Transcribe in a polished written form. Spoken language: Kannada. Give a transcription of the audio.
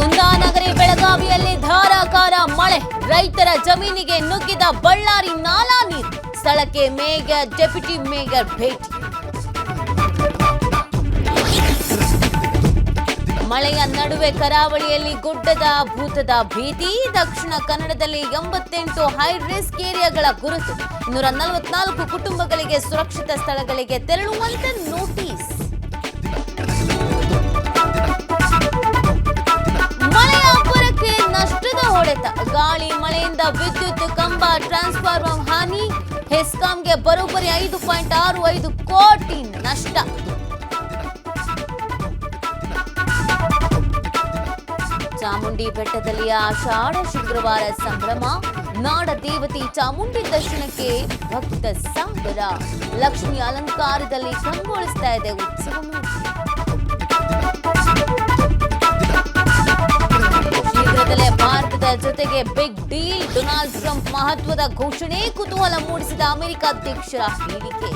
ಕುಂದಾನಗರಿ ಬೆಳಗಾವಿಯಲ್ಲಿ ಧಾರಾಕಾರ ಮಳೆ, ರೈತರ ಜಮೀನಿಗೆ ನುಗ್ಗಿದ ಬಳ್ಳಾರಿ ನಾಲಾ ನೀರು, ಸ್ಥಳಕ್ಕೆ ಮೇಯರ್ ಡೆಪ್ಯೂಟಿ ಮೇಯರ್ ಭೇಟಿ. ಮಳೆಯ ನಡುವೆ ಕರಾವಳಿಯಲ್ಲಿ ಗುಡ್ಡದ ಭೂತದ ಭೀತಿ, ದಕ್ಷಿಣ ಕನ್ನಡದಲ್ಲಿ 88 ಹೈ ರಿಸ್ಕ್ ಏರಿಯಾಗಳ ಗುರುತು, 244 ಕುಟುಂಬಗಳಿಗೆ ಸುರಕ್ಷಿತ ಸ್ಥಳಗಳಿಗೆ ತೆರಳುವಂತೆ ನೋಟಿಸ್. ಮಳೆಯ ಅಬ್ಬರಕ್ಕೆ ನಷ್ಟದ ಹೊಡೆತ, ಗಾಳಿ ಮಳೆಯಿಂದ ವಿದ್ಯುತ್ ಕಂಬ ಟ್ರಾನ್ಸ್ಫಾರ್ಮರ್ ಹಾನಿ, ಹೆಸ್ಕಾಂಗೆ ಬರೋಬ್ಬರಿ 5.65 ಕೋಟಿ ನಷ್ಟ. ಚಾಮುಂಡಿ ಬೆಟ್ಟದಲ್ಲಿ ಆಷಾಢ ಶುಕ್ರವಾರ ಸಂಭ್ರಮ, ನಾಡ ದೇವತೆ ಚಾಮುಂಡಿ ದರ್ಶನಕ್ಕೆ ಭಕ್ತ ಸಾಗರ, ಲಕ್ಷ್ಮಿ ಅಲಂಕಾರದಲ್ಲಿ ಕಂಗೊಳಿಸ್ತಾ ಇದೆ ಉತ್ಸವ ಮೂರ್ತಿ. ಶೀಘ್ರದಲ್ಲೇ ಭಾರತದ ಜೊತೆಗೆ ಬಿಗ್ ಡೀಲ್, ಡೊನಾಲ್ಡ್ ಟ್ರಂಪ್ ಮಹತ್ವದ ಘೋಷಣೆ, ಕುತೂಹಲ ಮೂಡಿಸಿದ ಅಮೆರಿಕ ಅಧ್ಯಕ್ಷರ ಹೇಳಿಕೆ.